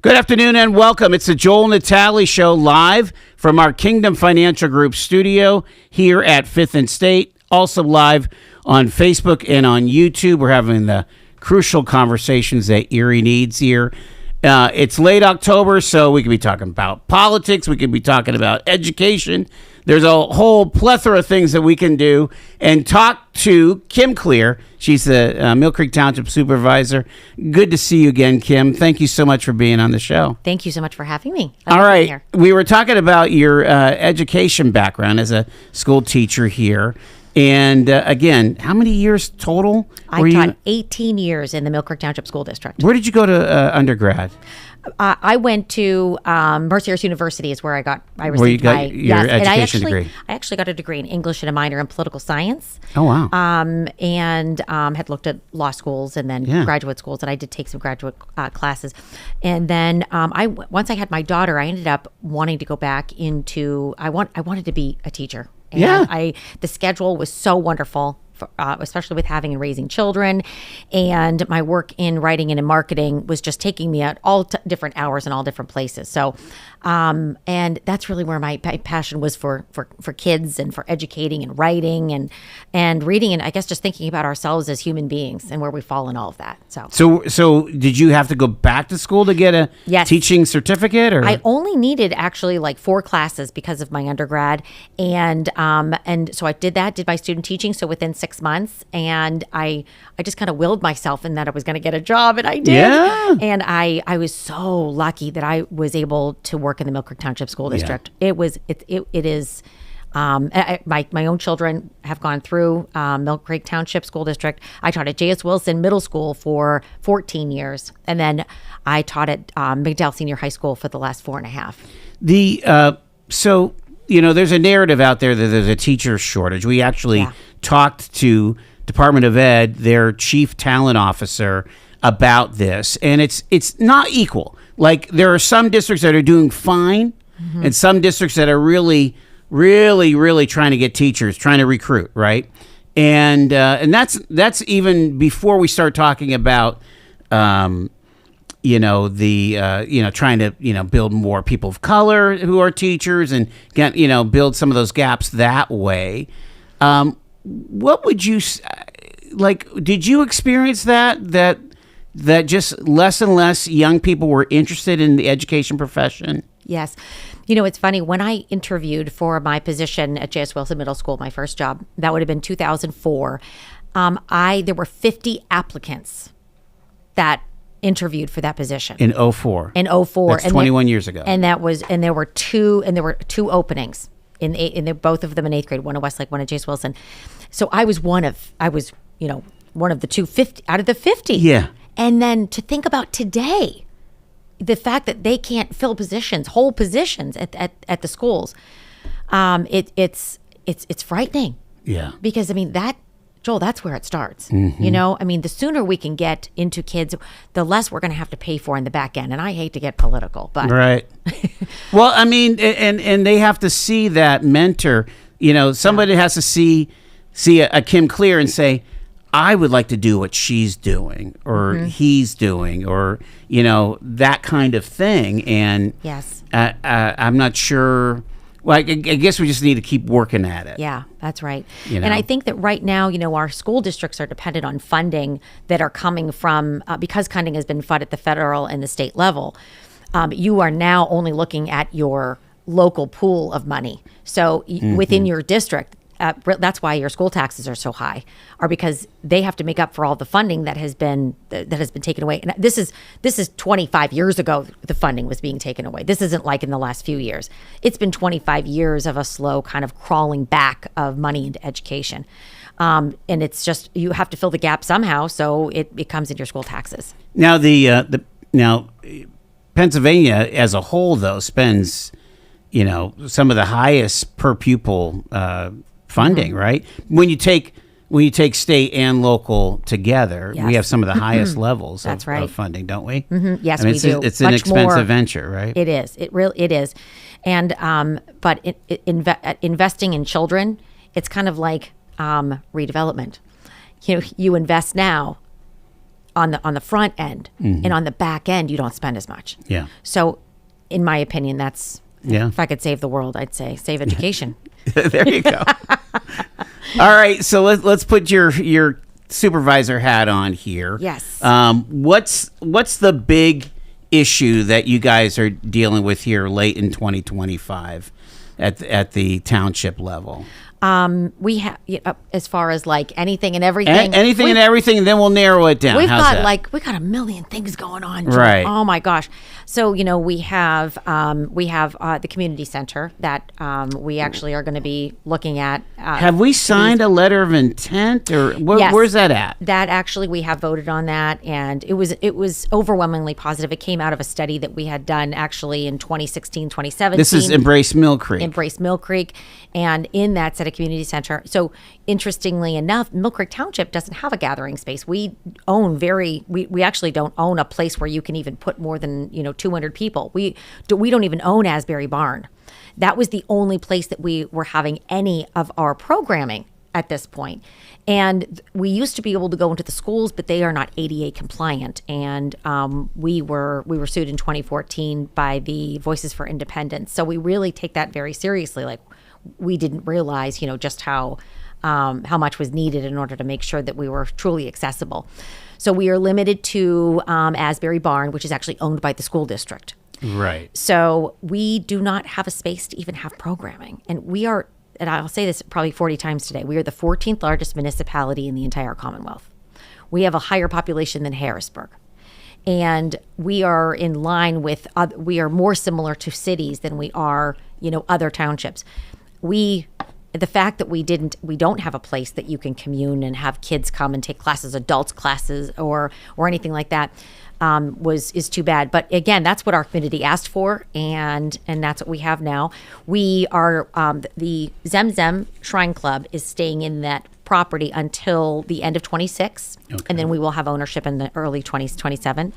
Good afternoon and welcome. It's the Joel Natale Show live from our Kingdom Financial Group studio here at 5th and State. Also live on Facebook and on YouTube. We're having the crucial conversations that Erie needs here. It's late October, so we could be talking about politics. We could be talking about education. There's a whole plethora of things that we can do and talk to Kim Clear. She's the Millcreek Township Supervisor. Good to see you again, Kim. Thank you so much for being on the show. Thank you so much for having me. All right. We were talking about your education background as a school teacher here. And again, how many years total? I taught 18 years in the Millcreek Township School District. Where did you go to undergrad? I went to Mercyhurst University is where I received where you got my your education degree. I actually got a degree in English and a minor in political science. Oh, wow. And had looked at law schools and then graduate schools, and I did take some graduate classes. And then once I had my daughter, I ended up wanting to go back into, I wanted to be a teacher. And the schedule was so wonderful, especially with having and raising children, and my work in writing and in marketing was just taking me at all different hours and all different places. So, and that's really where my passion was for kids and for educating and writing and reading, and I guess just thinking about ourselves as human beings and where we fall in all of that. So did you have to go back to school to get a teaching certificate? Or I only needed actually like 4 classes because of my undergrad, and so I did my student teaching. So within 6 months, and I just kind of willed myself in that I was going to get a job, and I did. Yeah. And I was so lucky that I was able to work in the Millcreek Township School District. It is. My own children have gone through Millcreek Township School District. I taught at J.S. Wilson Middle School for 14 years, and then I taught at McDowell Senior High School for the last 4.5. So there's a narrative out there that there's a teacher shortage. We actually talked to Department of Ed, their chief talent officer, about this, and it's not equal. Like, there are some districts that are doing fine, and some districts that are really, really, really trying to get teachers, trying to recruit, right? And that's even before we start talking about trying to build more people of color who are teachers and get build some of those gaps that way. What would you like? Did you experience that just less and less young people were interested in the education profession? Yes. It's funny. When I interviewed for my position at J.S. Wilson Middle School, my first job, that would have been 2004. There were 50 applicants that interviewed for that position. In 04. That's 21 years ago. And there were two openings in both of them in 8th grade, one at Westlake, one at J.S. Wilson. So I was one of the 250 out of the 50. Yeah. And then to think about today, the fact that they can't fill whole positions at the schools, it's frightening. Yeah. Because Joel, that's where it starts. The sooner we can get into kids, the less we're going to have to pay for in the back end. And I hate to get political, but right. Well, and they have to see that mentor. Somebody has to see a Kim Clear and say, I would like to do what she's doing or he's doing, or that kind of thing. And yes, I'm not sure. Well, I guess we just need to keep working at it. Yeah, that's right. And I think that right now, our school districts are dependent on funding that are coming from, because funding has been funded at the federal and the state level, you are now only looking at your local pool of money. So within your district, that's why your school taxes are so high, are because they have to make up for all the funding that has been taken away. And this is 25 years ago the funding was being taken away. This isn't like in the last few years. It's been 25 years of a slow kind of crawling back of money into education. And it's just, you have to fill the gap somehow, so it comes in your school taxes. Now now Pennsylvania as a whole though spends some of the highest per pupil funding, right? When you take state and local together, we have some of the highest levels of funding, don't we? Yes, we do. It's an expensive venture, right? It is. It is. And but investing in children, it's kind of like redevelopment. You invest now, on the front end, and on the back end, you don't spend as much. Yeah. So, in my opinion, that's if I could save the world, I'd say save education. There you go. All right, so let's put your supervisor hat on here. Yes. What's the big issue that you guys are dealing with here late in 2025 at the township level? We have, as far as like anything and everything, and everything, and then we'll narrow it down. We got that? a million things going on, Joel. Right? Oh my gosh! So we have the community center that we actually are going to be looking at. Have we signed a letter of intent, or Yes. where's that at? That actually we have voted on that, and it was overwhelmingly positive. It came out of a study that we had done actually in 2016, 2017. This is Embrace Millcreek. Embrace Millcreek, and in that set of community center. So interestingly enough, Millcreek Township doesn't have a gathering space. We actually don't own a place where you can even put more than 200 people. We don't even own Asbury Barn. That was the only place that we were having any of our programming at this point. And we used to be able to go into the schools, but they are not ADA compliant. And we were sued in 2014 by the Voices for Independence. So we really take that very seriously. Like, we didn't realize, just how much was needed in order to make sure that we were truly accessible. So we are limited to Asbury Barn, which is actually owned by the school district. Right. So we do not have a space to even have programming. And we are, and I'll say this probably 40 times today, we are the 14th largest municipality in the entire Commonwealth. We have a higher population than Harrisburg. And we are in line with, we are more similar to cities than we are, other townships. The fact that we don't have a place that you can commune and have kids come and take classes, adults classes, or anything like that, is too bad. But again, that's what our community asked for, and that's what we have now. We are the Zemzem Shrine Club is staying in that property until the end of 26, and then we will have ownership in the early 2027.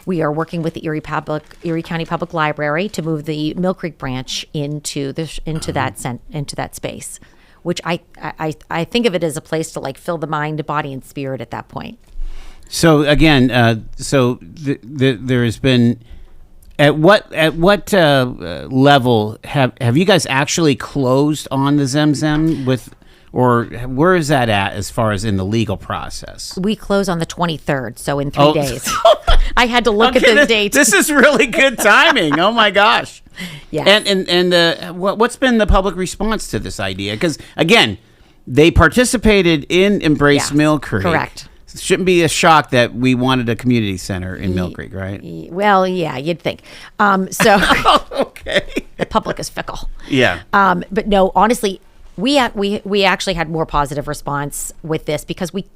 We are working with the Erie County Public Library to move the Millcreek branch into that space, which I think of it as a place to like fill the mind, body, and spirit at that point. So again, there has been at what level have you guys actually closed on the Zemzem with? Or where is that at as far as in the legal process? We close on the 23rd, so in 3 days. I had to look at the date. This is really good timing. Oh my gosh. Yeah. And what's been the public response to this idea? Because again, they participated in Embrace Millcreek. Correct. It shouldn't be a shock that we wanted a community center in Millcreek, right? Well, yeah, you'd think. So okay. The public is fickle. Yeah. But no, honestly, we actually had more positive response with this because we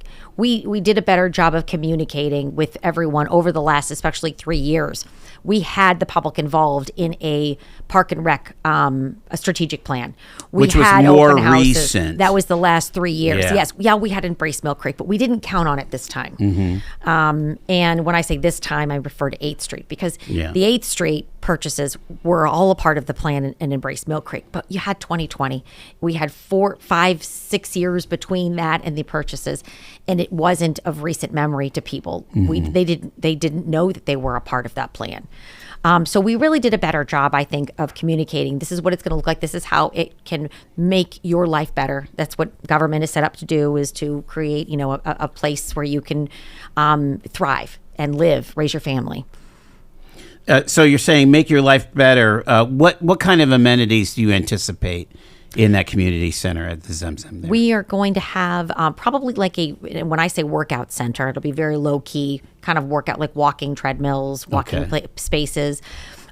did a better job of communicating with everyone over the last, especially 3 years. We had the public involved in a park and rec, a strategic plan. Which was more recent. That was the last 3 years. Yeah. Yes. Yeah, we had Embrace Millcreek, but we didn't count on it this time. Mm-hmm. And when I say this time, I refer to 8th Street because Yeah. the 8th Street purchases were all a part of the plan and Embrace Millcreek. But you had 2020. We had 4, 5, 6 years between that and the purchases, and it wasn't of recent memory to people. Mm-hmm. They didn't know that they were a part of that plan. So we really did a better job, I think, of communicating. This is what it's going to look like. This is how it can make your life better. That's what government is set up to do, is to create, a place where you can thrive and live, raise your family. So you're saying make your life better. What kind of amenities do you anticipate in that community center at the Zemzem there? We are going to have probably like when I say workout center, it'll be very low key kind of workout, like walking treadmills, walking spaces.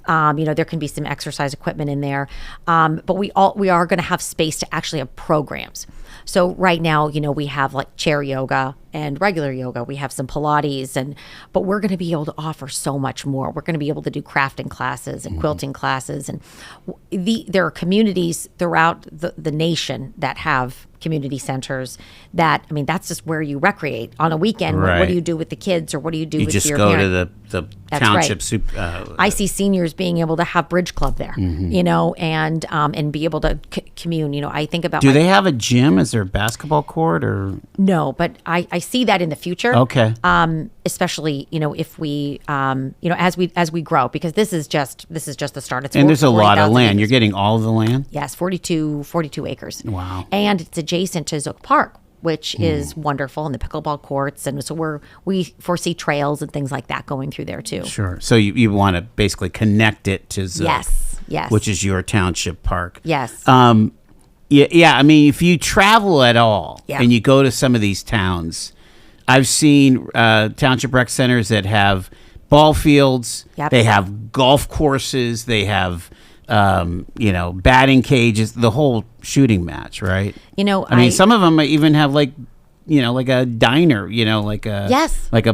There can be some exercise equipment in there, but we are going to have space to actually have programs. So right now, we have like chair yoga and regular yoga. We have some Pilates, but we're going to be able to offer so much more. We're going to be able to do crafting classes and quilting classes, and there are communities throughout the nation that have community centers that's just where you recreate on a weekend. Right. What do you do with the kids, or what do you do with your parent? You just go to the township. Right. I see seniors being able to have bridge club there, and be able to commune. I think about. Do they have a gym? Is there a basketball court or? No, but I see that in the future. Okay. especially, if we, as we grow, because this is just the start. It's And there's a lot of land. acres. You're getting all of the land? Yes, 42 acres. Wow. And it's adjacent to Zook Park, which is wonderful, and the pickleball courts. And so we foresee trails and things like that going through there too. Sure. So you want to basically connect it to Zook. Yes. Which is your township park. Yes. Yeah. I mean, if you travel at all Yeah. and you go to some of these towns, I've seen township rec centers that have ball fields. Yep. They have golf courses. They have, batting cages, the whole shooting match, right? I mean, some of them even have like a diner, like a, Yes. like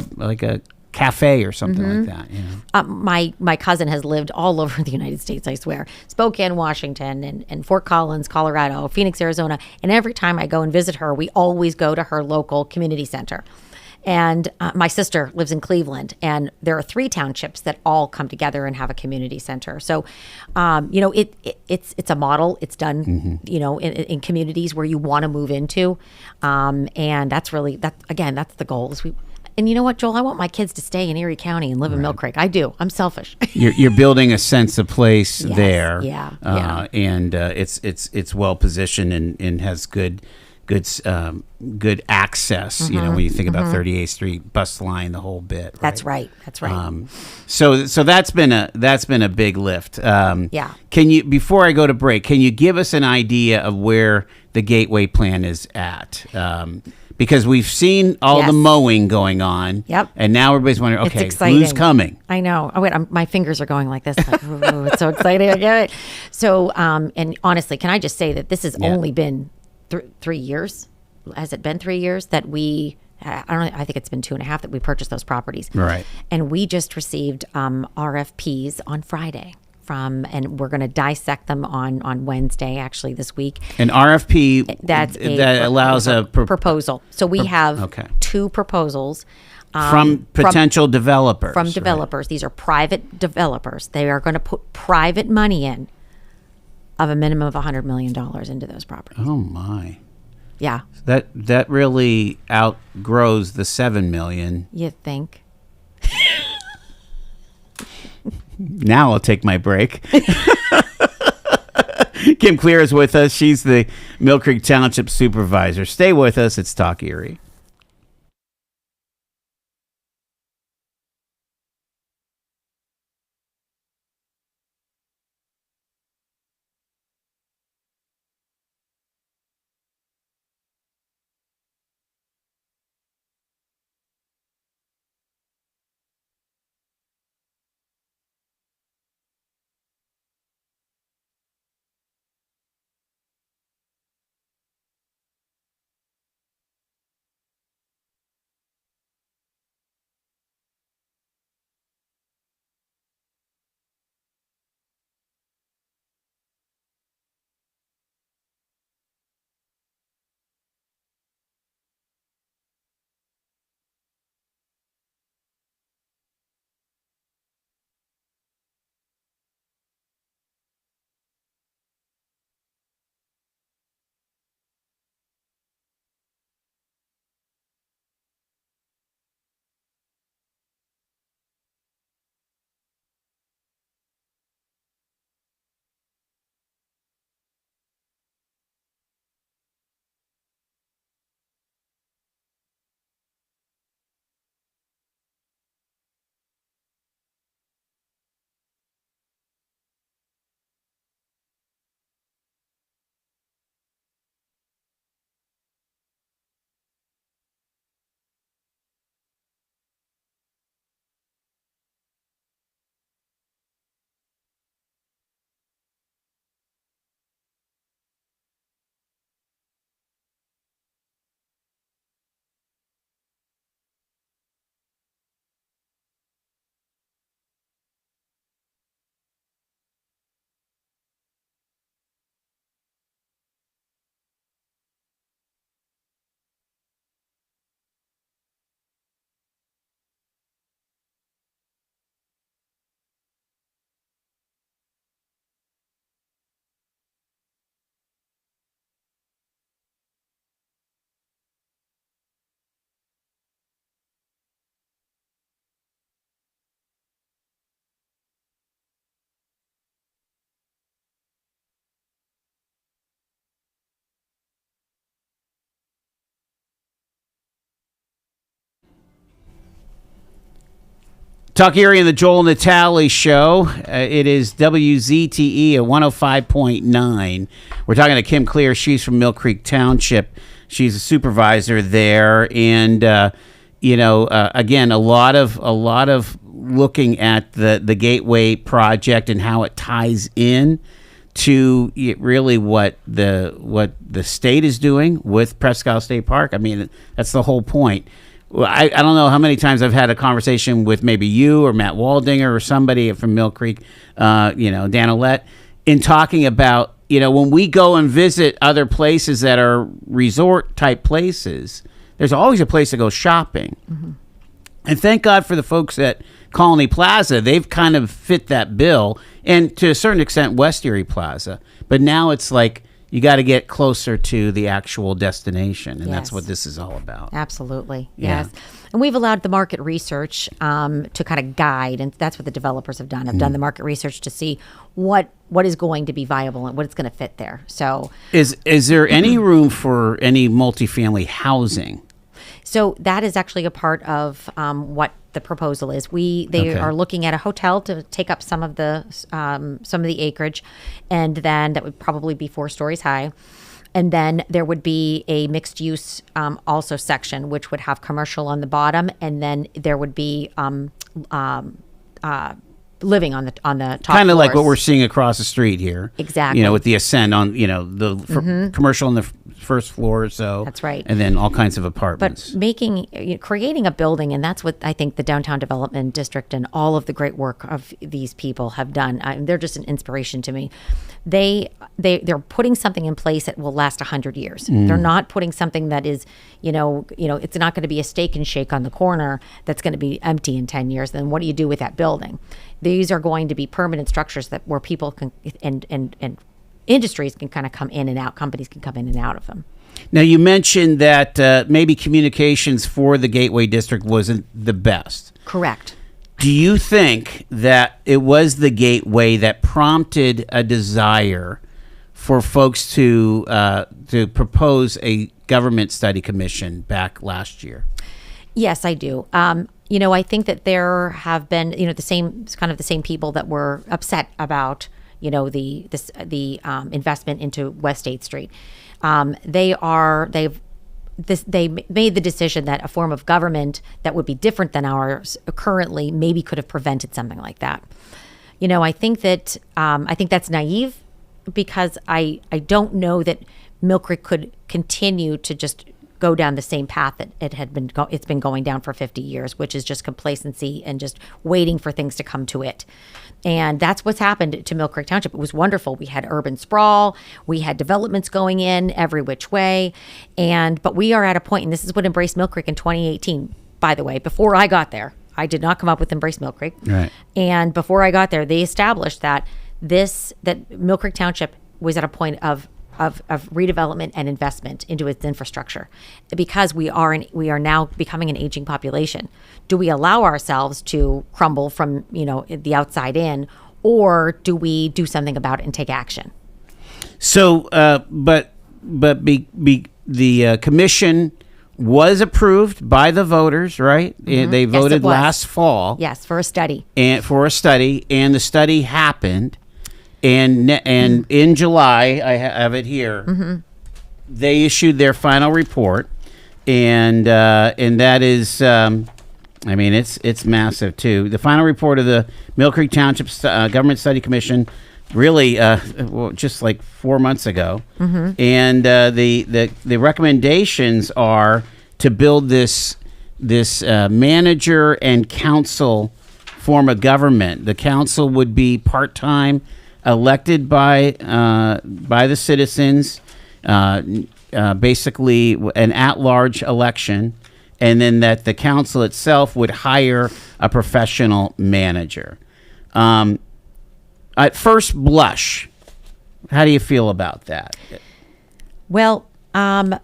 a cafe or something like that. My cousin has lived all over the United States, I swear. Spokane, Washington, and Fort Collins, Colorado, Phoenix, Arizona. And every time I go and visit her, we always go to her local community center. And my sister lives in Cleveland, and there are 3 townships that all come together and have a community center. So, it's a model. It's done, in communities where you want to move into, and that's the goal. And you know what, Joel? I want my kids to stay in Erie County and live in Millcreek. I do. I'm selfish. You're building a sense of place there. Yeah. And it's well positioned and has good access. When you think about 38th Street bus line, the whole bit. Right? That's right. So that's been a big lift. Yeah. Can you, before I go to break, can you give us an idea of where the Gateway plan is at? Because we've seen all the mowing going on. Yep. And now everybody's wondering, It's okay, exciting. who's coming? I know. Oh, wait, my fingers are going like this. Like, ooh, it's so exciting. I get it. So, and honestly, can I just say that this has only been 3 years? Has it been 3 years that I don't know, I think it's been 2.5 that we purchased those properties. Right. And we just received RFPs on Friday and we're going to dissect them on Wednesday, actually, this week. An RFP that allows a proposal. So we have 2 proposals from potential developers. From developers. Right? These are private developers. They are going to put private money in of a minimum of $100 million into those properties. Oh my! Yeah. That really outgrows the $7 million. You think? Now I'll take my break. Kim Clear is with us. She's the Millcreek Township Supervisor. Stay with us. It's Talk Erie. Talk Erie and the Joel Natale Show. It is WZTE at 105.9. We're talking to Kim Clear. She's from Millcreek Township. She's a supervisor there, and again, a lot of looking at the Gateway project and how it ties in to really what the state is doing with Presque Isle State Park. I mean, that's the whole point. I don't know how many times I've had a conversation with maybe you or Matt Waldinger or somebody from Millcreek, Dan Ouellette, in talking about, when we go and visit other places that are resort type places, there's always a place to go shopping. Mm-hmm. And thank God for the folks at Colony Plaza. They've kind of fit that bill, and to a certain extent, West Erie Plaza. But now it's like, you got to get closer to the actual destination, and that's what this is all about. Absolutely, yes. And we've allowed the market research to kind of guide, and that's what the developers have done. Have done the market research to see what is going to be viable and what it's going to fit there. So, is there any room for any multifamily housing? So that is actually a part of what the proposal is. They are looking at a hotel to take up some of the acreage, and then that would probably be 4 stories high. And then there would be a mixed use also section, which would have commercial on the bottom, and then there would be living on the top. Kind of like what we're seeing across the street here. Exactly. With the Ascend on commercial on the first floor or so. That's right. And then all kinds of apartments. But creating a building, and that's what I think the Downtown Development District and all of the great work of these people have done. They're just an inspiration to me. They're putting something in place that will last 100 years. They're not putting something that is, it's not going to be a steak and shake on the corner that's going to be empty in 10 years. Then what do you do with that building? These are going to be permanent structures where people can and industries can kind of come in and out. Companies can come in and out of them. Now, you mentioned that maybe communications for the Gateway District wasn't the best. Correct. Do you think that it was the Gateway that prompted a desire for folks to propose a government study commission back last year? Yes, I do. I think that there have been, the same people that were upset about, the investment into West 8th Street. They made the decision that a form of government that would be different than ours currently maybe could have prevented something like that. I think that's naive, because I don't know that Millcreek could continue to just go down the same path that it's been going down for 50 years, which is just complacency and just waiting for things to come to it. And that's what's happened to Millcreek Township. It was wonderful. We had urban sprawl. We had developments going in every which way. But we are at a point, and this is what Embrace Millcreek in 2018, by the way, before I got there. I did not come up with Embrace Millcreek. Right. And before I got there, they established that Millcreek Township was at a point of redevelopment and investment into its infrastructure, because we are now becoming an aging population. Do we allow ourselves to crumble from the outside in, or do we do something about it and take action? So, but the commission was approved by the voters, right? Mm-hmm. They voted last fall. Yes, for a study. And the study happened. And in July, I have it here. Mm-hmm. They issued their final report, and that is, it's massive too. The final report of the Millcreek Township Government Study Commission, really, just like 4 months ago, mm-hmm. And the recommendations are to build this manager and council form of government. The council would be part-time, elected by the citizens, basically an at-large election, and then that the council itself would hire a professional manager. At first blush, how do you feel about that? Well, how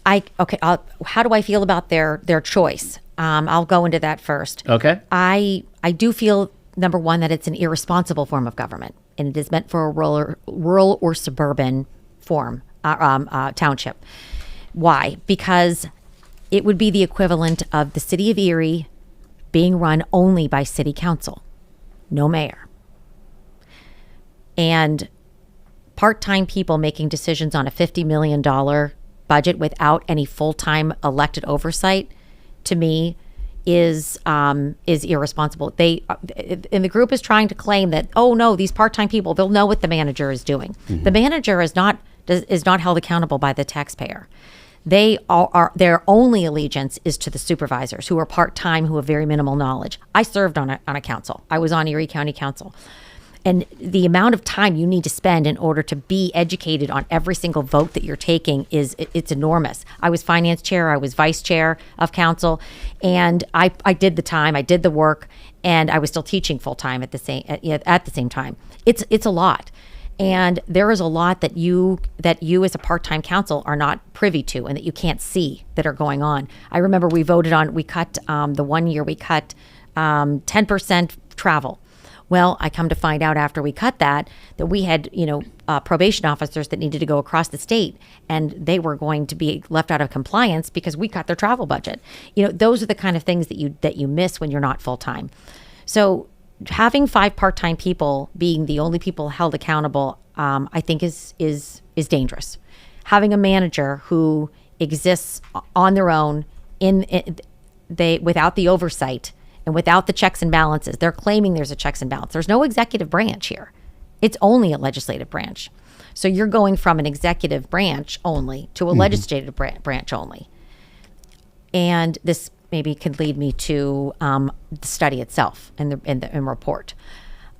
do I feel about their choice? I'll go into that first. Okay. I do feel, number one, that it's an irresponsible form of government, and it is meant for a rural or suburban township. Why? Because it would be the equivalent of the city of Erie being run only by city council, no mayor. And part-time people making decisions on a $50 million budget without any full-time elected oversight, to me, is irresponsible. And the group is trying to claim that, oh no, these part-time people, they'll know what the manager is doing. Mm-hmm. The manager is not held accountable by the taxpayer. Their only allegiance is to the supervisors, who are part-time, who have very minimal knowledge. I served on a council. I was on Erie County Council. And the amount of time you need to spend in order to be educated on every single vote that you're taking it's enormous. I was finance chair, I was vice chair of council, and I did the time, I did the work, and I was still teaching full time at the same time. It's a lot. And there is a lot that you as a part-time council are not privy to, and that you can't see that are going on. I remember we cut the 1 year we cut 10% travel. Well, I come to find out after we cut that we had, probation officers that needed to go across the state, and they were going to be left out of compliance because we cut their travel budget. Those are the kind of things that you miss when you're not full time. So having 5 part-time people being the only people held accountable, I think is dangerous. Having a manager who exists on their own without the oversight and without the checks and balances. They're claiming there's a checks and balance. There's no executive branch here. It's only a legislative branch. So you're going from an executive branch only to a legislative branch only. And this maybe could lead me to the study itself and the report.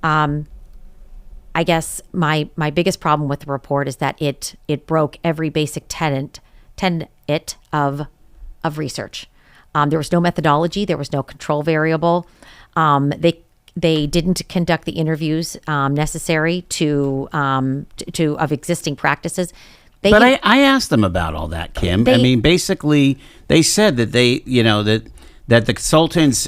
I guess my biggest problem with the report is that it broke every basic tenet of research. There was no methodology. There was no control variable. They didn't conduct the interviews necessary of existing practices. I asked them about all that, Kim. Basically, they said that that the consultants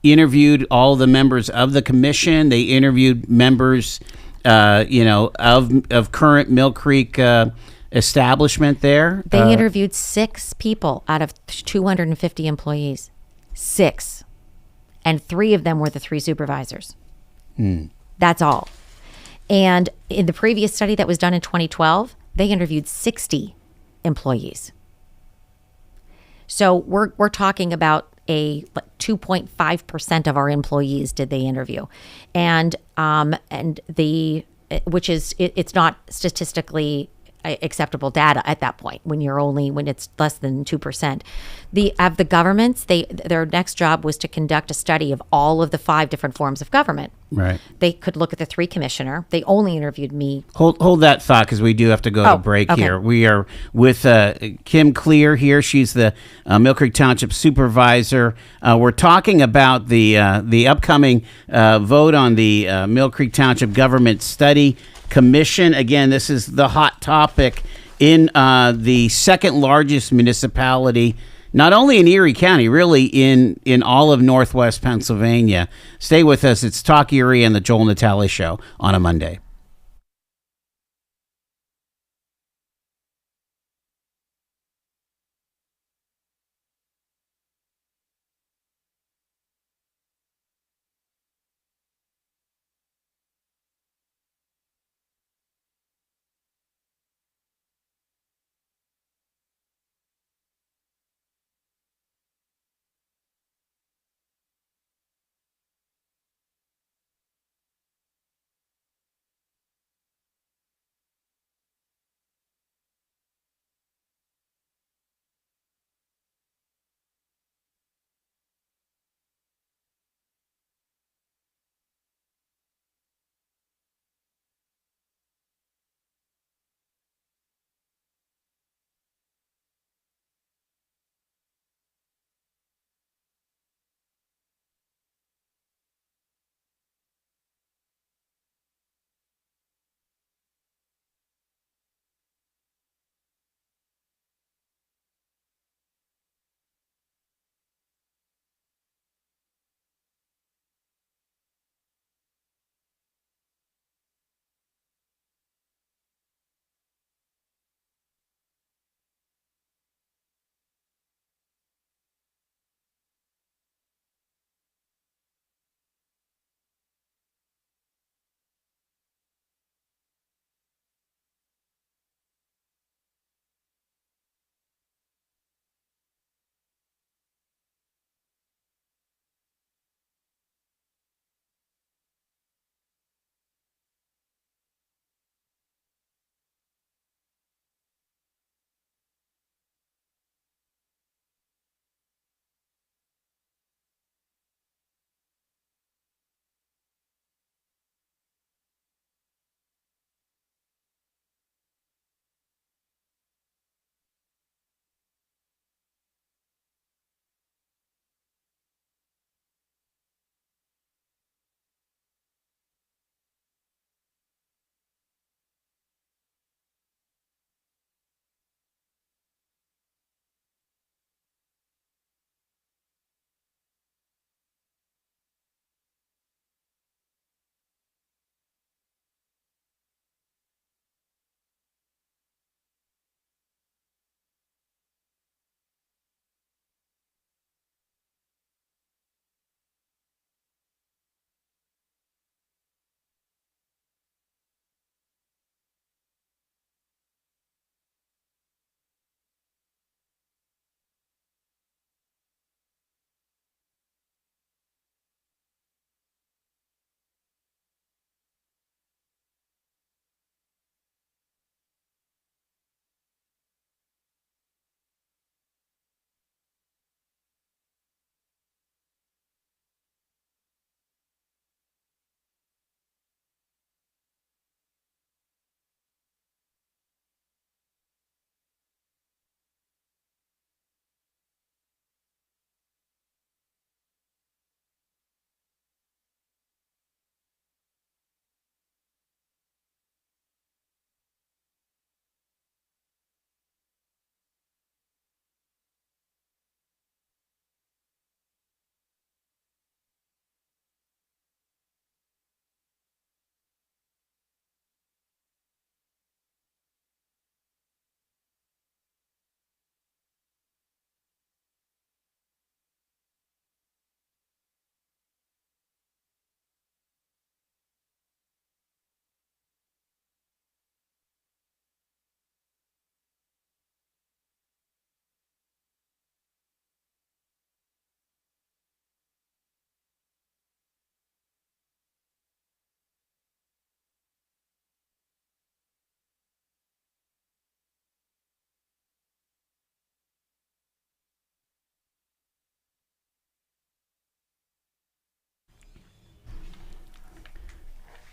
interviewed all the members of the commission. They interviewed members, of current Millcreek establishment there. They interviewed 6 people out of 250 employees. 6. And 3 of them were the 3 supervisors. That's all. And in the previous study that was done in 2012, they interviewed 60 employees. So we're talking about 2.5% of our employees did they interview. And it's not statistically acceptable data at that point when it's less than 2%. The governments, their next job was to conduct a study of all of the 5 different forms of government. Right. They could look at the 3 commissioner. They only interviewed me. Hold that thought, because we do have to go to break here. We are with Kim Clear here. She's the Millcreek Township Supervisor. We're talking about the upcoming vote on the Millcreek Township Government Study Commission. Again, this is the hot topic in the second largest municipality, not only in Erie County, really in all of Northwest Pennsylvania. Stay with us. It's Talk Erie and the Joel Natale Show on a Monday.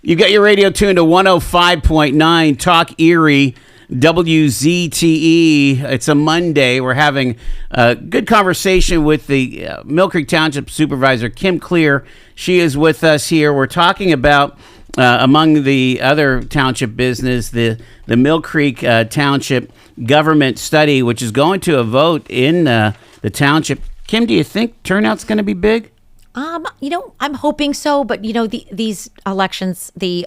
You got your radio tuned to 105.9 Talk Erie, WZTE. It's a Monday. We're having a good conversation with the Millcreek Township Supervisor, Kim Clear. She is with us here. We're talking about, among the other township business, the Millcreek Township government study, which is going to a vote in the township. Kim, do you think turnout's going to be big? I'm hoping so, but these elections, the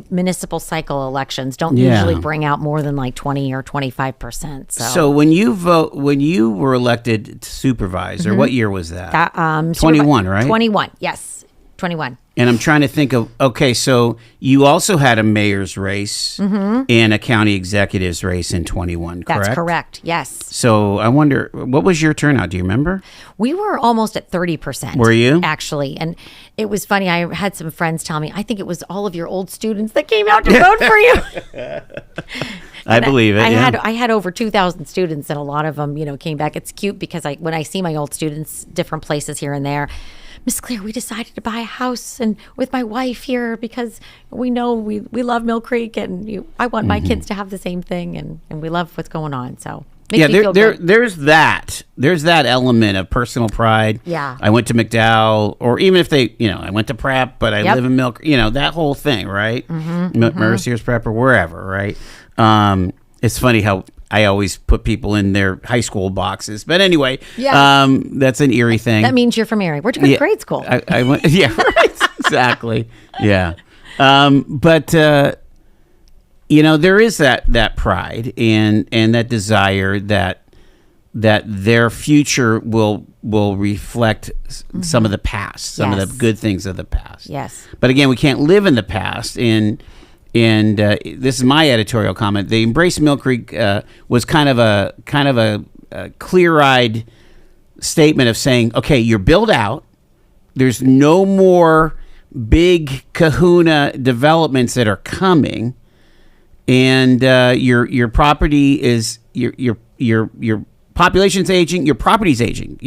municipal cycle elections don't usually bring out more than like 20 or 25%. So when you were elected supervisor, what year was that? 21, right? 21, yes, 21. And I'm trying to think of, okay, so you also had a mayor's race and a county executive's race in 21, correct? That's correct, yes. So I wonder, what was your turnout? Do you remember? We were almost at 30%. Were you? Actually. And it was funny. I had some friends tell me, I think it was all of your old students that came out to vote for you. I believe it. I had over 2,000 students, and a lot of them, came back. It's cute because when I see my old students, different places here and there, Miss Clear, we decided to buy a house and with my wife here because we know we love Millcreek, and I want my kids to have the same thing, and we love what's going on. So there's that element of personal pride. Yeah, I went to McDowell, or even if they, I went to prep, but I live in Millcreek. That whole thing, right? Mercier's prep or wherever, right? It's funny how I always put people in their high school boxes. But anyway, that's an Erie thing. That means you're from Erie. Where'd you go to grade school? I went, right, exactly. Yeah. But there is that pride and that desire that their future will reflect some of the past, some of the good things of the past. Yes. But again, we can't live in the past. And this is my editorial comment. The Embrace Millcreek was kind of a clear-eyed statement of saying, okay, you're built out. There's no more big kahuna developments that are coming, and your property is your population's aging, your property's aging.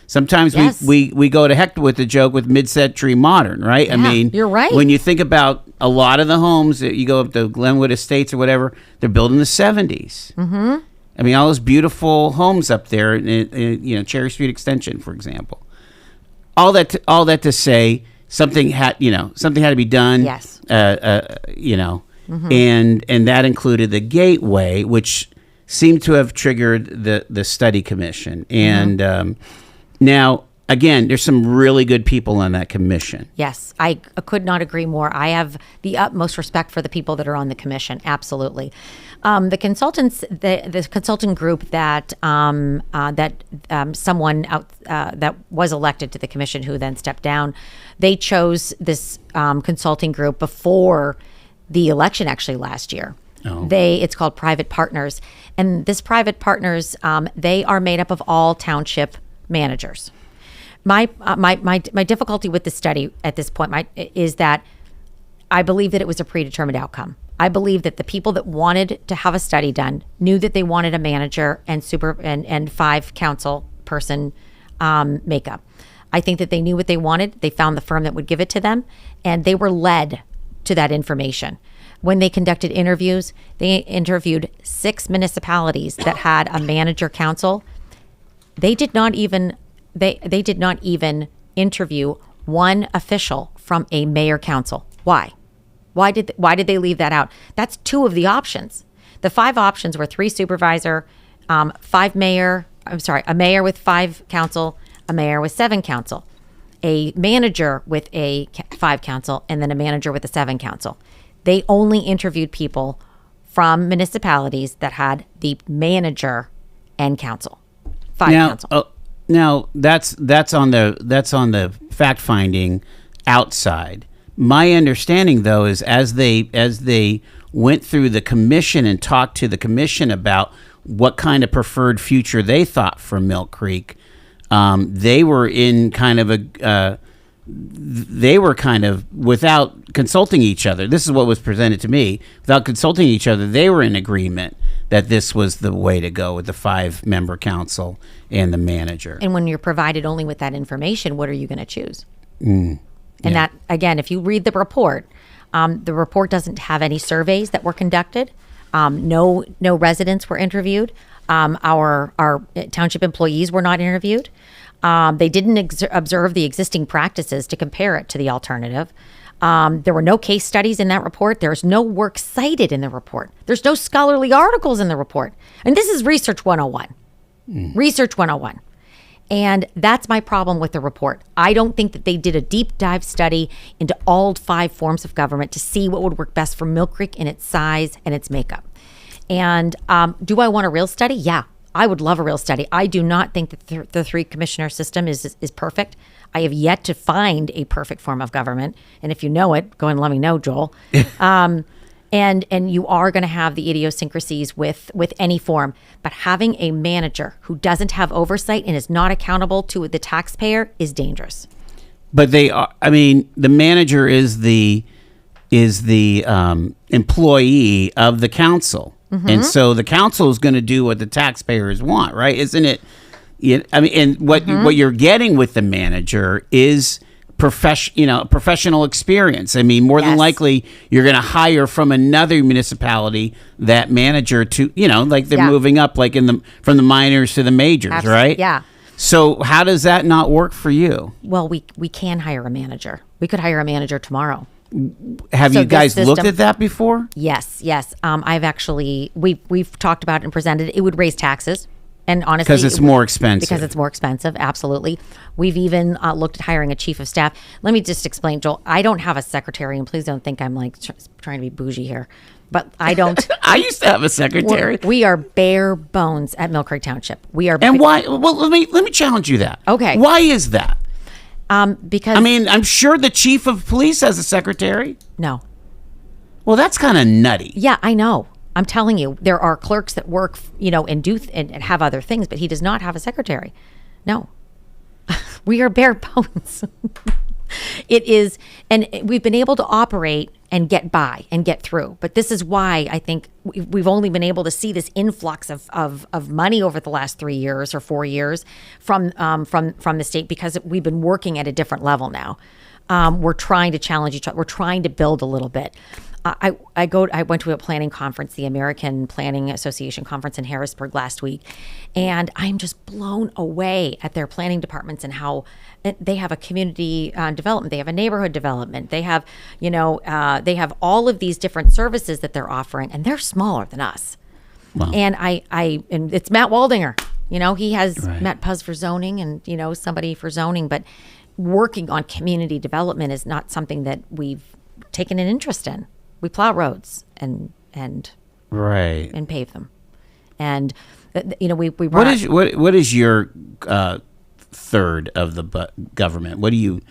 Sometimes we go to heck with the joke with mid-century modern, right? Yeah, you're right. When you think about a lot of the homes that you go up to Glenwood Estates or whatever, they're built in the 70s. I mean, all those beautiful homes up there, Cherry Street Extension, for example. All that to say, something had to be done. Yes. And that included the gateway, which seemed to have triggered the study commission. And now, again, there's some really good people on that commission. Yes, I could not agree more. I have the utmost respect for the people that are on the commission. Absolutely. The consultants, the consulting group that someone that was elected to the commission who then stepped down, they chose this consulting group before the election actually last year. Oh. It's called Private Partners, and this Private Partners, they are made up of all township managers. My difficulty with the study at this point is that I believe that it was a predetermined outcome. I believe that the people that wanted to have a study done knew that they wanted a manager and 5 council person makeup. I think that they knew what they wanted. They found the firm that would give it to them, and they were led to that information. When they conducted interviews, they interviewed 6 municipalities that had a manager council. They did not even interview one official from a mayor council. Why? Why did they leave that out? That's 2 of the options. The 5 options were 3 supervisor, a mayor with 5 council, a mayor with 7 council, a manager with a 5 council, and then a manager with a 7 council. They only interviewed people from municipalities that had the manager and council, 5 council. Now that's on the fact finding outside. My understanding, though, is as they went through the commission and talked to the commission about what kind of preferred future they thought for Millcreek, they were in kind of without consulting each other. This is what was presented to me. Without consulting each other, they were in agreement that this was the way to go with the 5-member council and the manager. And when you're provided only with that information, what are you going to choose? And that, again, if you read the report doesn't have any surveys that were conducted. No residents were interviewed. Our township employees were not interviewed. They didn't observe the existing practices to compare it to the alternative. There were no case studies in that report. There's no work cited in the report. There's no scholarly articles in the report. And this is Research 101. Research 101. And that's my problem with the report. I don't think that they did a deep dive study into all 5 forms of government to see what would work best for Millcreek in its size and its makeup. And do I want a real study? Yeah, I would love a real study. I do not think that the 3-commissioner system is perfect. I have yet to find a perfect form of government. And if you know it, go and let me know, Joel. And you are going to have the idiosyncrasies with any form. But having a manager who doesn't have oversight and is not accountable to the taxpayer is dangerous. But they are. I mean, the manager is the employee of the council, and so the council is going to do what the taxpayers want, right? Isn't it? I mean, and what you're getting with the manager is professional experience. I mean, more than likely, you're going to hire from another municipality that manager to, like they're moving up, like from the minors to the majors, Absolutely. right? Yeah. So how does that not work for you? Well, we can hire a manager. We could hire a manager tomorrow. Have you guys looked at that before? Yes. I've actually we've talked about it and presented it. It would raise taxes. And honestly, because it's more expensive. Because it's more expensive, absolutely. We've even looked at hiring a chief of staff. Let me just explain, Joel. I don't have a secretary, and please don't think I'm like trying to be bougie here, but I don't. I used to have a secretary. We are bare bones at Millcreek Township. We are. And why? Well, let me challenge you that. Okay. Why is that? Because I mean, I'm sure the chief of police has a secretary. No. Well, that's kind of nutty. Yeah, I know. I'm telling you, there are clerks that work, and do and have other things, but he does not have a secretary. No, we are bare bones. It is, and we've been able to operate and get by and get through. But this is why I think we've only been able to see this influx of money over the last 3 years or 4 years from the state, because we've been working at a different level now. We're trying to challenge each other. We're trying to build a little bit. I went to a planning conference, the American Planning Association conference in Harrisburg last week, and I'm just blown away at their planning departments and how they have a community development, they have a neighborhood development, they have they have all of these different services that they're offering, and they're smaller than us. Wow. And and it's Matt Waldinger. He has Matt Puzz for zoning, and somebody for zoning, but working on community development is not something that we've taken an interest in. We plow roads and pave them, and we what is your third of the government? What are you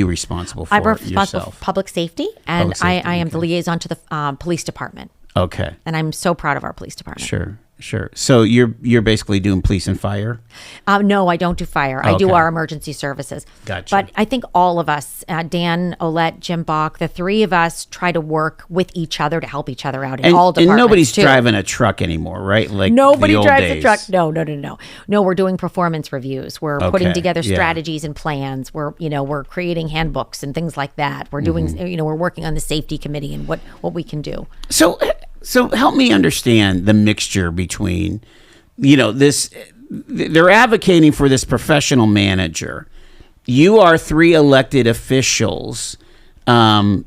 responsible for? I'm responsible yourself? for public safety, and I am the liaison to the police department. Okay, and I'm so proud of our police department. Sure. So you're basically doing police and fire? No, I don't do fire. I do our emergency services. Gotcha. But I think all of us, Dan, Olette, Jim Bach, the 3 of us try to work with each other to help each other out in all departments. And nobody's driving a truck anymore, right? Like nobody the old drives days. a truck. No, we're doing performance reviews. We're putting together strategies and plans. We're creating handbooks and things like that. We're doing we're working on the safety committee and what we can do. So help me understand the mixture between, this, they're advocating for this professional manager. You are 3 elected officials. What's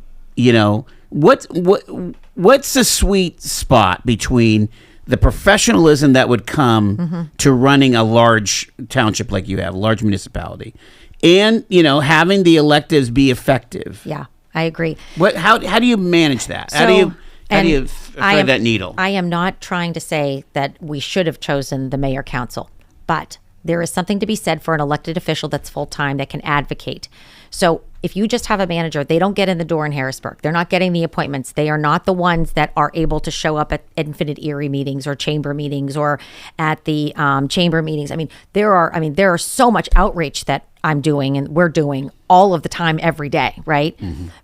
the sweet spot between the professionalism that would come to running a large township like you have, a large municipality, and, having the electives be effective? Yeah, I agree. How do you manage that? How do you thread that needle? I am not trying to say that we should have chosen the mayor council, but there is something to be said for an elected official that's full-time that can advocate. So if you just have a manager, they don't get in the door in Harrisburg. They're not getting the appointments. They are not the ones that are able to show up at Infinite Erie meetings or chamber meetings or at the chamber meetings. There are so much outreach that I'm doing and we're doing all of the time, every day, right?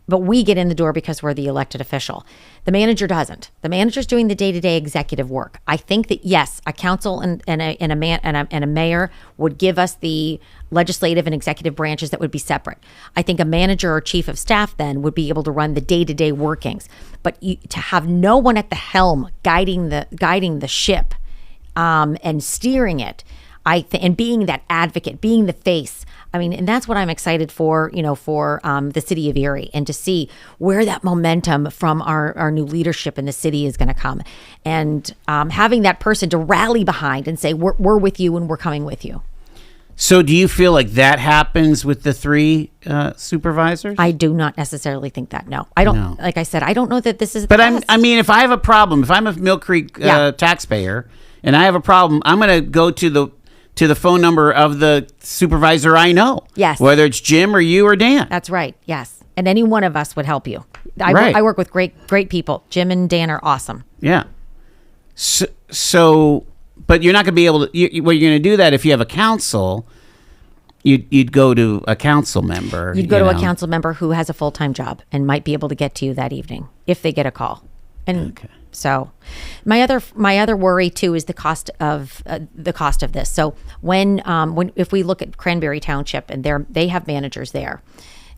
But we get in the door because we're the elected official. The manager doesn't. The manager's doing the day-to-day executive work. I think that, yes, a council and a mayor would give us the legislative and executive branches that would be separate. I think a manager or chief of staff then would be able to run the day-to-day workings. But to have no one at the helm guiding the ship and steering it, and being that advocate, being the face. I mean, and that's what I'm excited for, for the city of Erie, and to see where that momentum from our new leadership in the city is going to come, and having that person to rally behind and say, we're with you and we're coming with you. So do you feel like that happens with the 3 supervisors? I do not necessarily think that. No, I don't. No. Like I said, I don't know that this is. But I mean, if I have a problem, if I'm a Millcreek taxpayer and I have a problem, I'm going to go to the phone number of the supervisor I know. Yes. Whether it's Jim or you or Dan. That's right. Yes. And any one of us would help you. Right. I work with great people. Jim and Dan are awesome. Yeah. So but you're not going to be able to, you're going to do that if you have a council. You'd go to a council member. You'd go to a council member who has a full-time job and might be able to get to you that evening if they get a call. And okay. So my other worry too is the cost of this. So when if we look at Cranberry Township, and they have managers there,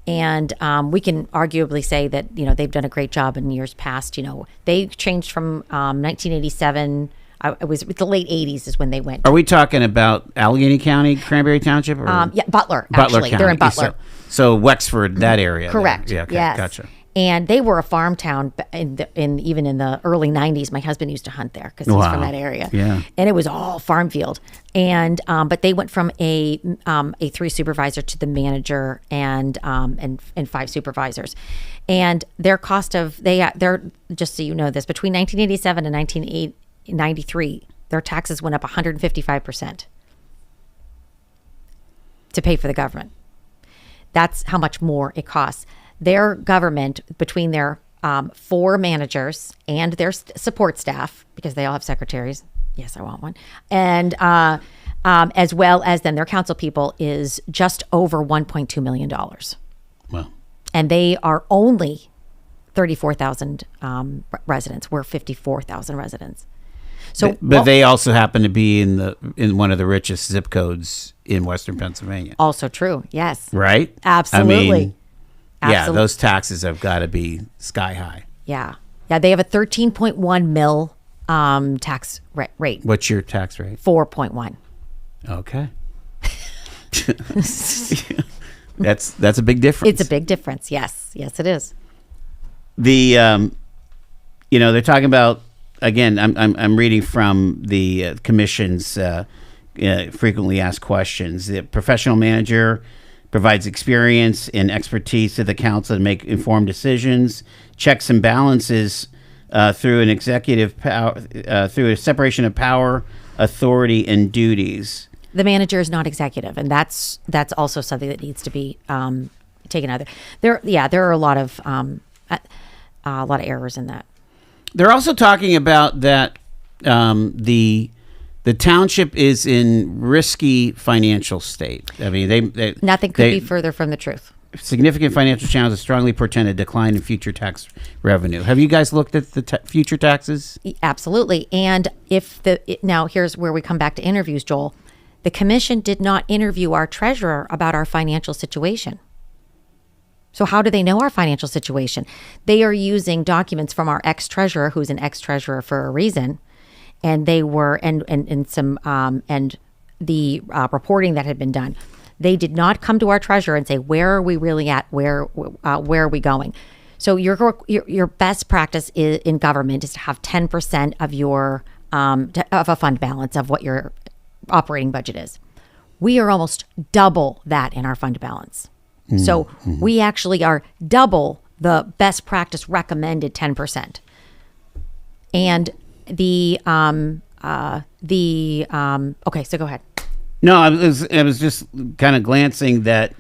and we can arguably say that they've done a great job in years past. They changed from 1987. It was the late 80s is when they went. Are we talking about Allegheny County, Cranberry Township? Or? Yeah, Butler. Actually, County. They're in Butler. So Wexford, that area. Correct. There. Yeah. Okay, yes. Gotcha. And they were a farm town even in the early 90s. My husband used to hunt there because he's from that area. Yeah. And it was all farm field. And but they went from a 3 supervisor to the manager and 5 supervisors. And their cost of they're just so you know this, between 1987 and 1993, their taxes went up 155% to pay for the government. That's how much more it costs. Their government, between their 4 managers and their support staff, because they all have secretaries. Yes, I want one. And as well as then their council people, is just over $1.2 million. Wow. And they are only 34,000 residents. We're 54,000 residents. So, but they also happen to be in one of the richest zip codes in Western Pennsylvania. Also true. Yes. Right? Absolutely. I mean, yeah, those taxes have got to be sky high. Yeah. Yeah, they have a 13.1 mil tax rate. What's your tax rate? 4.1. Okay. That's a big difference. It's a big difference. Yes. Yes, it is. They're talking about, again, I'm reading from the commission's frequently asked questions. The professional manager provides experience and expertise to the council to make informed decisions, checks and balances through an executive power, through a separation of power, authority, and duties. The manager is not executive, and that's also something that needs to be taken out there. There are a lot of errors in that. They're also talking about that the township is in risky financial state. I mean, they nothing could be further from the truth. Significant financial challenges strongly portend a decline in future tax revenue. Have you guys looked at the future taxes? Absolutely. And now here's where we come back to interviews, Joel. The commission did not interview our treasurer about our financial situation. So how do they know our financial situation? They are using documents from our ex-treasurer, who's an ex-treasurer for a reason, and they were and the reporting that had been done. They did not come to our treasurer and say, where are we really at? Where are we going? So your best practice in government is to have 10% of your of a fund balance of what your operating budget is. We are almost double that in our fund balance. So we actually are double the best practice recommended 10%. And okay, so go ahead. No, I was just kind of glancing that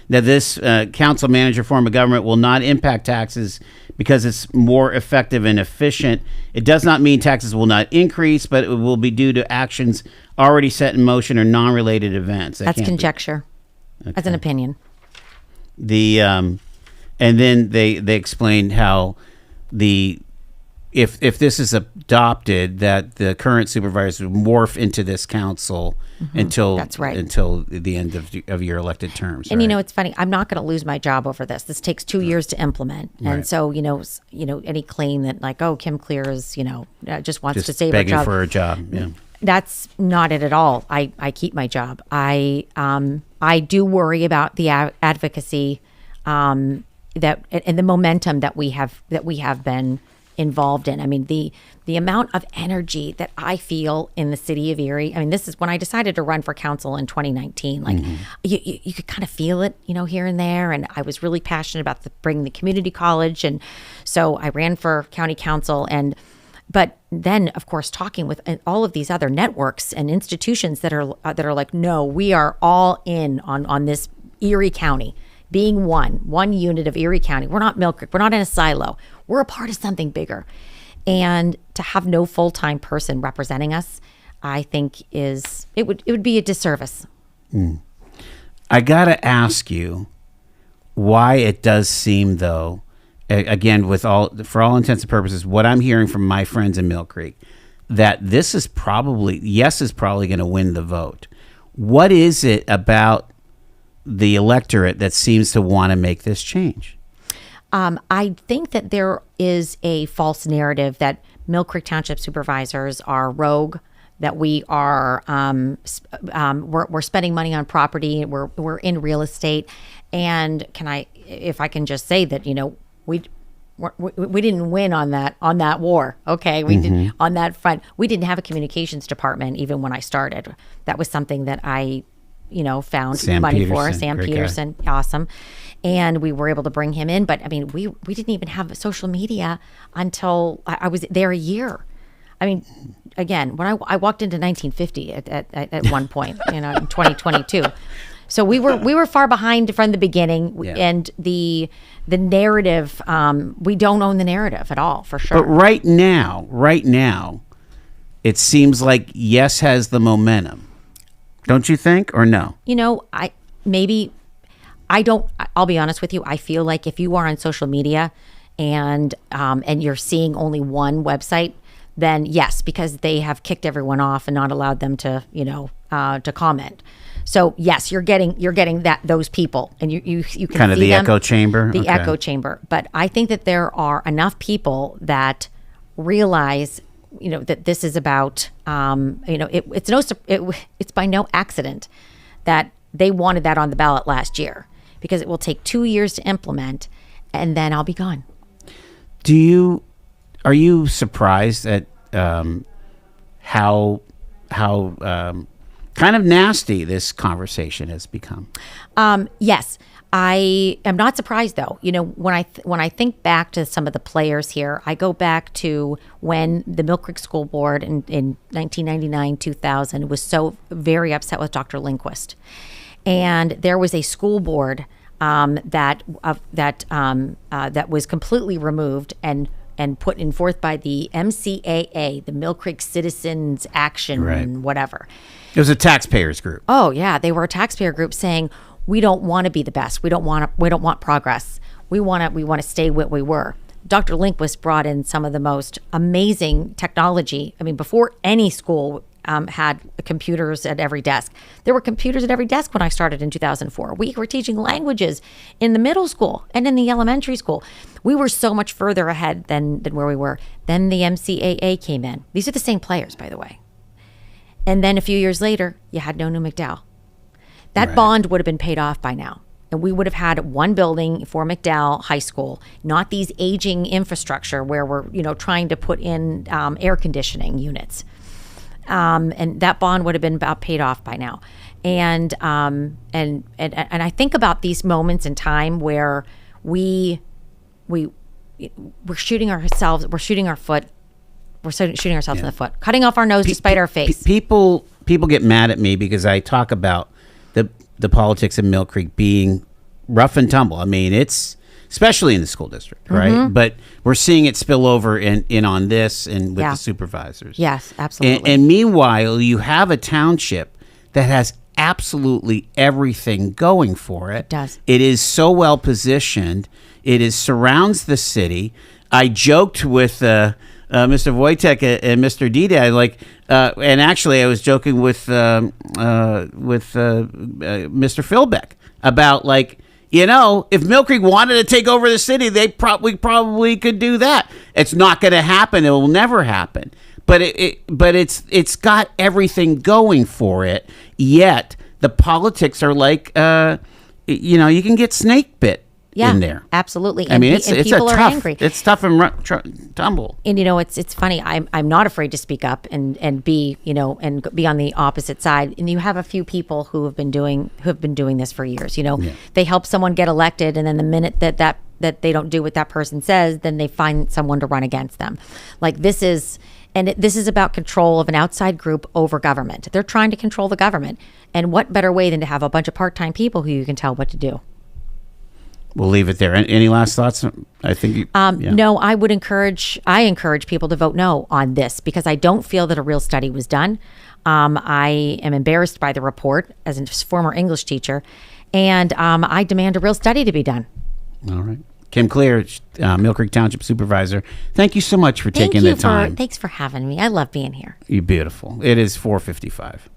this council manager form of government will not impact taxes because it's more effective and efficient. It does not mean taxes will not increase, but it will be due to actions already set in motion or non-related events. That's conjecture. as an opinion. The and then they explained how if this is adopted, that the current supervisor would morph into this council until the end of your elected terms. And it's funny. I'm not going to lose my job over this. This takes 2 years to implement, and so any claim that like, oh, Kim Clear is just wants to save her job, begging for a job. Yeah. That's not it at all. I keep my job. I do worry about the advocacy that and the momentum that we have been involved in. I mean, the amount of energy that I feel in the city of Erie. I mean, this is when I decided to run for council in 2019. Like you could kind of feel it, here and there. And I was really passionate about bringing the community college, and so I ran for county council. But then, of course, talking with all of these other networks and institutions that are like, no, we are all in on this Erie County being one unit of Erie County. We're not Millcreek. We're not in a silo. We're a part of something bigger. And to have no full-time person representing us, I think it would be a disservice. I gotta ask you why it does seem, though, again, for all intents and purposes, what I'm hearing from my friends in Millcreek, that this is probably going to win the vote. What is it about the electorate that seems to want to make this change? I think that there is a false narrative that Millcreek Township supervisors are rogue, that we are we're spending money on property, we're in real estate, and if I can just say that we didn't win on that war. Okay, we did on that front. We didn't have a communications department even when I started. That was something that I found money for. Sam Peterson, awesome. And we were able to bring him in. But I mean, we didn't even have social media until I was there a year. I mean, again, when I walked into 1950 at one point, in 2022. So we were far behind from the beginning, and the narrative, we don't own the narrative at all, for sure. But right now, it seems like Yes has the momentum. Don't you think, or no? I'll be honest with you. I feel like if you are on social media and you're seeing only one website, then yes, because they have kicked everyone off and not allowed them to, to comment. So yes, you're getting those people, and you can kind of see the them, echo chamber. The echo chamber. But I think that there are enough people that realize, that this is about, it's by no accident that they wanted that on the ballot last year, because it will take 2 years to implement, and then I'll be gone. Are you surprised at how kind of nasty this conversation has become? Yes, I am not surprised, though. When I think back to some of the players here, I go back to when the Millcreek School Board in 1999-2000 was so very upset with Dr. Lindquist, and there was a school board that was completely removed and put in forth by the MCAA, the Millcreek Citizens Action, whatever. It was a taxpayers group. Oh yeah, they were a taxpayer group saying, we don't want to be the best. We don't want progress. We want to stay what we were. Dr. Lindquist brought in some of the most amazing technology. I mean, before any school had computers at every desk. There were computers at every desk when I started in 2004. We were teaching languages in the middle school and in the elementary school. We were so much further ahead than where we were. Then the MCAA came in. These are the same players, by the way. And then a few years later, you had Nonu McDowell. That bond would have been paid off by now. And we would have had one building for McDowell High School, not these aging infrastructure where we're, trying to put in air conditioning units. And that bond would have been about paid off by now. And I think about these moments in time where we're shooting ourselves, we're shooting ourselves in the foot, cutting off our nose to spite our face. People get mad at me because I talk about the politics of Millcreek being rough and tumble. I mean, it's especially in the school district, right? Mm-hmm. But we're seeing it spill over in on this and with the supervisors. Yes, absolutely. And meanwhile, you have a township that has absolutely everything going for it. It does. It is so well positioned. It surrounds the city. I joked with Mr. Wojtek and Mr. Dida, and actually I was joking with Mr. Philbeck about if Millcreek wanted to take over the city, we probably could do that. It's not going to happen. It will never happen. But it's got everything going for it. Yet the politics are you can get snake bit in there. Absolutely. I mean, it's people are tough. angry. It's tough and tumble. And it's funny. I'm not afraid to speak up and be and be on the opposite side. And you have a few people who have been doing this for years. They help someone get elected, and then the minute that they don't do what that person says, then they find someone to run against them. This is about control of an outside group over government. They're trying to control the government, and what better way than to have a bunch of part-time people who you can tell what to do. We'll leave it there. Any last thoughts? I think no. I encourage people to vote no on this because I don't feel that a real study was done. I am embarrassed by the report as a former English teacher, and I demand a real study to be done. All right. Kim Clear, Millcreek Township Supervisor. Thank you so much for taking the time. Thanks for having me. I love being here. You're beautiful. It is 4:55.